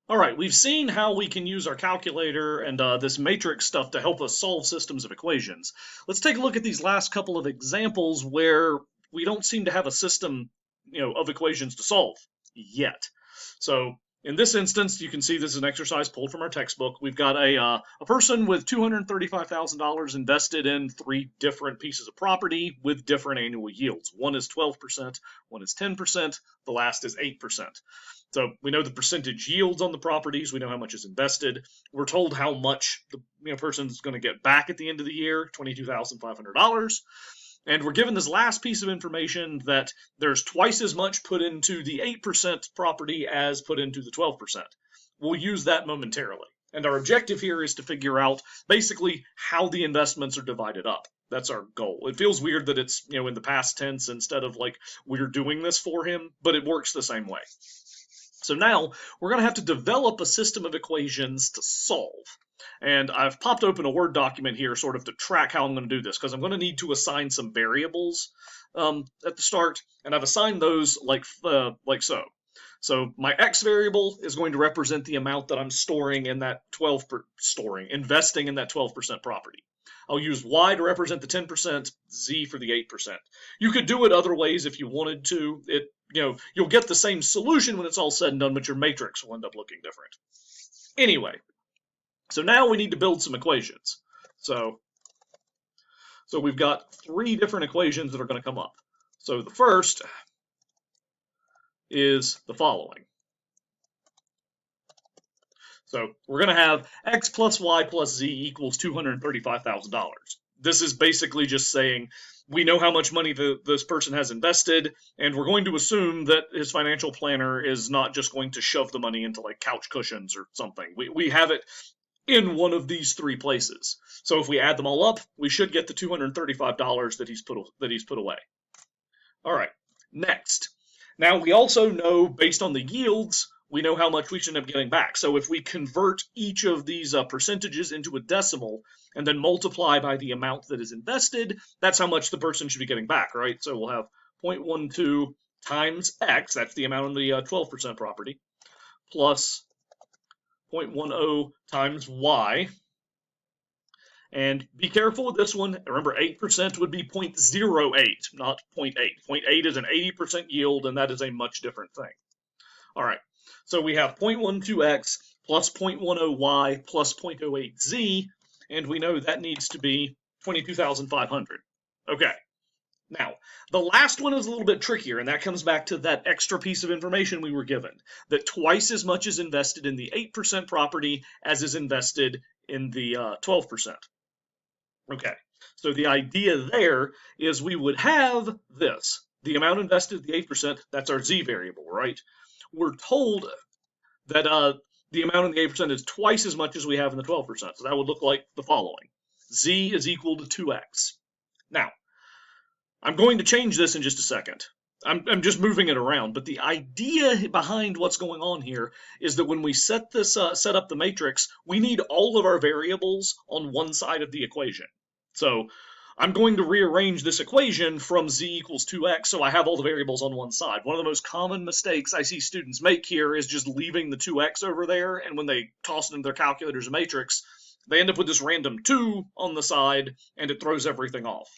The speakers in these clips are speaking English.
All right, we've seen how we can use our calculator and this matrix stuff to help us solve systems of equations. Let's take a look at these last couple of examples where we don't seem to have a system, of equations to solve yet. So in this instance, you can see this is an exercise pulled from our textbook. We've got a person with $235,000 invested in three different pieces of property with different annual yields. One is 12%, one is 10%, the last is 8%. So we know the percentage yields on the properties. We know how much is invested. We're told how much the person is going to get back at the end of the year, $22,500. And we're given this last piece of information that there's twice as much put into the 8% property as put into the 12%. We'll use that momentarily. And our objective here is to figure out basically how the investments are divided up. That's our goal. It feels weird that it's, in the past tense instead of like we're doing this for him, but it works the same way. So now we're going to have to develop a system of equations to solve. And I've popped open a Word document here sort of to track how I'm going to do this, because I'm going to need to assign some variables at the start, and I've assigned those like so. So my x variable is going to represent the amount that I'm storing in that investing in that 12% property. I'll use y to represent the 10%, z for the 8%. You could do it other ways if you wanted to. You'll get the same solution when it's all said and done, but your matrix will end up looking different. Anyway, so now we need to build some equations. So we've got three different equations that are going to come up. So the first is the following. So we're going to have x plus y plus z equals $235,000. This is basically just saying we know how much money this person has invested, and we're going to assume that his financial planner is not just going to shove the money into like couch cushions or something. We have it in one of these three places. So if we add them all up, we should get the $235 that he's put away. All right, next. Now we also know, based on the yields, we know how much we should end up getting back. So if we convert each of these percentages into a decimal and then multiply by the amount that is invested, that's how much the person should be getting back, right? So we'll have 0.12 times x, that's the amount on the 12% property, plus 0.10 times y. And be careful with this one. Remember, 8% would be 0.08, not 0.8. 0.8 is an 80% yield, and that is a much different thing. All right, so we have 0.12x plus 0.10y plus 0.08z, and we know that needs to be 22,500. Okay, now, the last one is a little bit trickier, and that comes back to that extra piece of information we were given, that twice as much is invested in the 8% property as is invested in the 12%. Okay, so the idea there is we would have this. The amount invested, the 8%, that's our z variable, right? We're told that the amount in the 8% is twice as much as we have in the 12%. So that would look like the following. Z is equal to 2x. Now, I'm going to change this in just a second. I'm just moving it around, but the idea behind what's going on here is that when we set up the matrix, we need all of our variables on one side of the equation. So I'm going to rearrange this equation from z equals 2x so I have all the variables on one side. One of the most common mistakes I see students make here is just leaving the 2x over there, and when they toss it into their calculators and matrix, they end up with this random 2 on the side, and it throws everything off.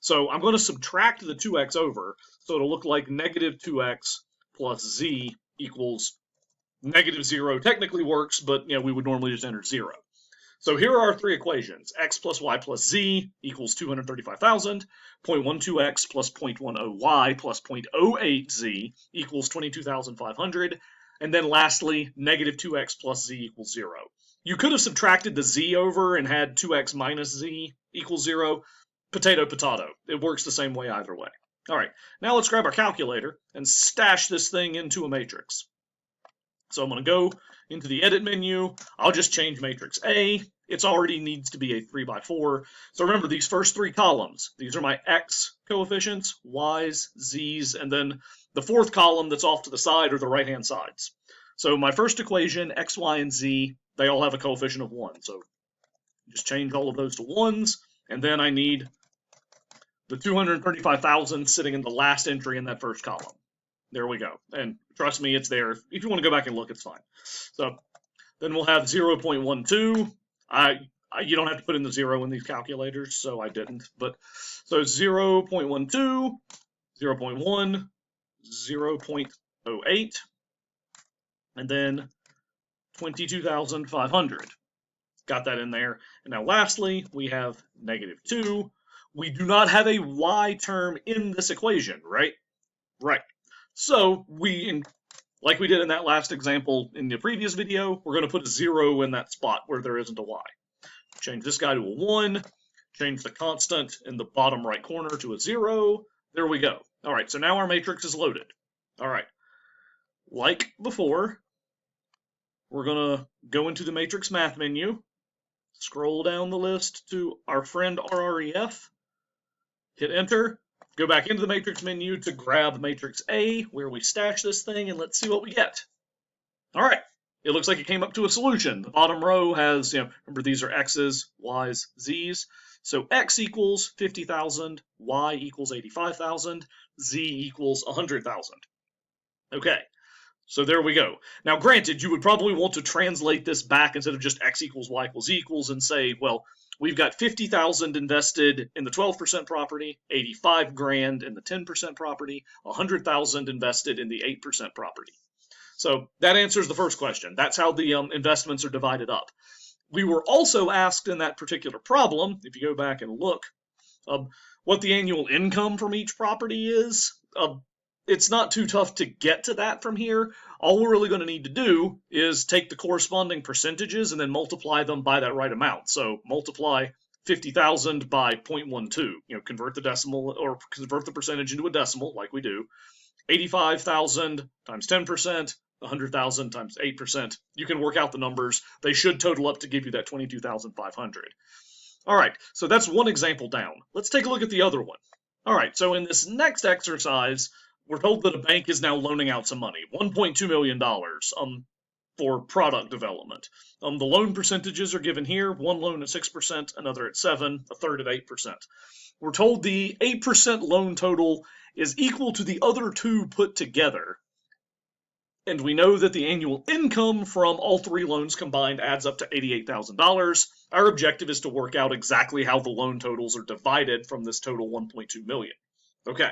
So I'm going to subtract the 2x over, so it'll look like negative 2x plus z equals negative 0. Technically works, but we would normally just enter 0. So here are our three equations. X plus y plus z equals 235,000. 0.12x plus 0.10y plus 0.08z equals 22,500. And then lastly, negative 2x plus z equals 0. You could have subtracted the z over and had 2x minus z equals 0. Potato, potato. It works the same way either way. All right, now let's grab our calculator and stash this thing into a matrix. So I'm going to go into the edit menu. I'll just change matrix A. It already needs to be a 3x4. So remember, these first three columns, these are my x coefficients, y's, z's, and then the fourth column that's off to the side are the right-hand sides. So my first equation, x, y, and z, they all have a coefficient of 1. So just change all of those to 1s, and then I need the 235,000 sitting in the last entry in that first column. There we go. And trust me, it's there. If you want to go back and look, it's fine. So Then we'll have 0.12. You don't have to put in the 0 in these calculators, so I didn't. But so 0.12, 0.1, 0.08, and then 22,500. Got that in there. And now lastly, we have -2. We do not have a y term in this equation, right? Right. So like we did in that last example in the previous video, we're going to put a 0 in that spot where there isn't a y. Change this guy to a 1. Change the constant in the bottom right corner to a 0. There we go. All right, so now our matrix is loaded. All right. Like before, we're going to go into the matrix math menu, scroll down the list to our friend RREF, hit enter, go back into the matrix menu to grab matrix A, where we stash this thing, and let's see what we get. All right, it looks like it came up to a solution. The bottom row has, remember these are x's, y's, z's. So x equals 50,000, y equals 85,000, z equals 100,000. Okay, so there we go. Now, granted, you would probably want to translate this back instead of just x equals y equals z equals and say, well, we've got 50,000 invested in the 12% property, 85 grand in the 10% property, 100,000 invested in the 8% property. So that answers the first question. That's how the investments are divided up. We were also asked in that particular problem, if you go back and look, what the annual income from each property is. It's not too tough to get to that from here. All we're really going to need to do is take the corresponding percentages and then multiply them by that right amount. So multiply 50,000 by 0.12, convert the decimal or convert the percentage into a decimal like we do. 85,000 times 10%, 100,000 times 8%. You can work out the numbers. They should total up to give you that 22,500. All right, so that's one example down. Let's take a look at the other one. All right, so in this next exercise, we're told that a bank is now loaning out some money, $1.2 million for product development. The loan percentages are given here, one loan at 6%, another at 7%, a third at 8%. We're told the 8% loan total is equal to the other two put together. And we know that the annual income from all three loans combined adds up to $88,000. Our objective is to work out exactly how the loan totals are divided from this total $1.2 million. Okay,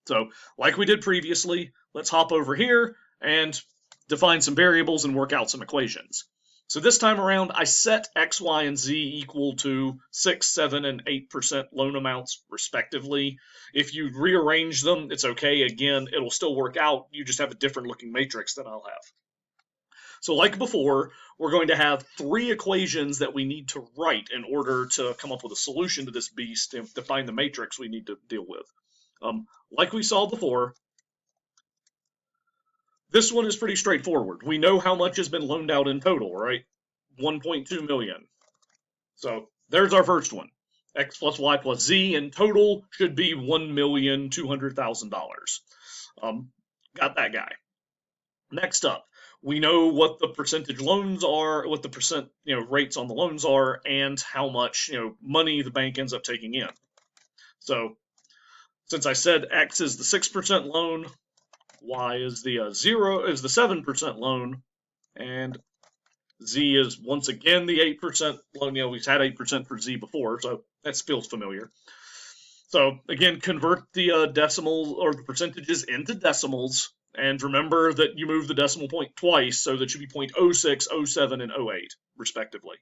so like we did previously, let's hop over here and define some variables and work out some equations. So this time around, I set x, y, and z equal to 6, 7, and 8% loan amounts, respectively. If you rearrange them, it's okay. Again, it'll still work out. You just have a different looking matrix than I'll have. So like before, we're going to have three equations that we need to write in order to come up with a solution to this beast and define the matrix we need to deal with. Like we saw before, this one is pretty straightforward. We know how much has been loaned out in total, right? 1.2 million. So there's our first one. X plus Y plus Z in total should be $1,200,000. Got that guy. Next up, we know what the percentage loans are, what the percent rates on the loans are, and how much money the bank ends up taking in. So since I said X is the 6% loan, Y is the 7% loan, and Z is once again the 8% loan. We've had 8% for Z before, so that feels familiar. So again, convert the decimal or the percentages into decimals, and remember that you move the decimal point twice, so that should be 0.06, 07, and 08, respectively.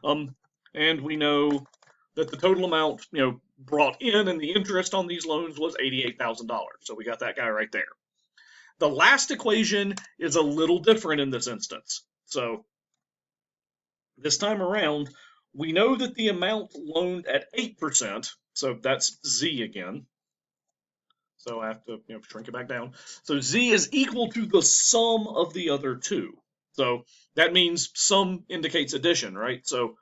And we know that the total amount brought in and the interest on these loans was $88,000. So we got that guy right there. The last equation is a little different in this instance. So this time around, we know that the amount loaned at 8%, so that's Z again. So I have to shrink it back down. So Z is equal to the sum of the other two. So that means sum indicates addition, right? So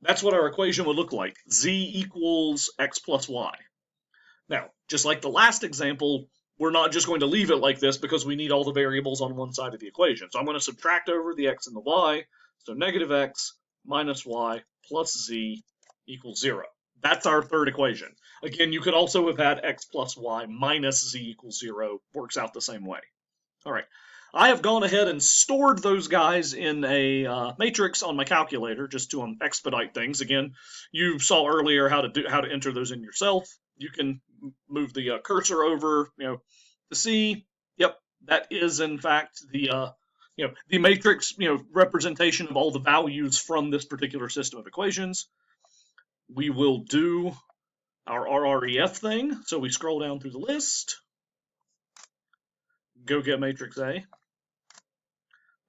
that's what our equation would look like. Z equals X plus Y. Now, just like the last example, we're not just going to leave it like this because we need all the variables on one side of the equation. So I'm going to subtract over the x and the y. So negative x minus y plus z equals 0. That's our third equation. Again, you could also have had x plus y minus z equals 0. Works out the same way. All right. I have gone ahead and stored those guys in a matrix on my calculator just to expedite things. Again, you saw earlier how to enter those in yourself. You can move the cursor over, to see. Yep, that is in fact the matrix representation of all the values from this particular system of equations. We will do our RREF thing. So we scroll down through the list, go get matrix A.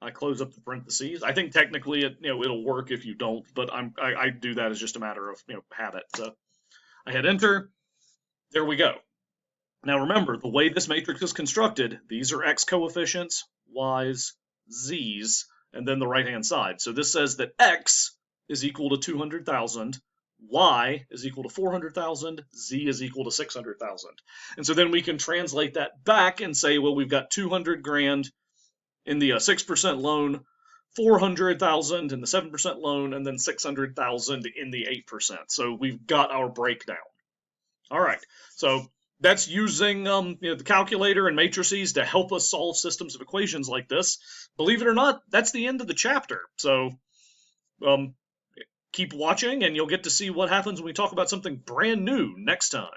I close up the parentheses. I think technically it'll work if you don't, but I do that as just a matter of habit. So I hit enter. There we go. Now remember, the way this matrix is constructed, these are x coefficients, y's, z's, and then the right-hand side. So this says that x is equal to 200,000, y is equal to 400,000, z is equal to 600,000. And so then we can translate that back and say, well, we've got 200 grand in the 6% loan, 400,000 in the 7% loan, and then 600,000 in the 8%. So we've got our breakdown. All right, so that's using the calculator and matrices to help us solve systems of equations like this. Believe it or not, that's the end of the chapter. So keep watching, and you'll get to see what happens when we talk about something brand new next time.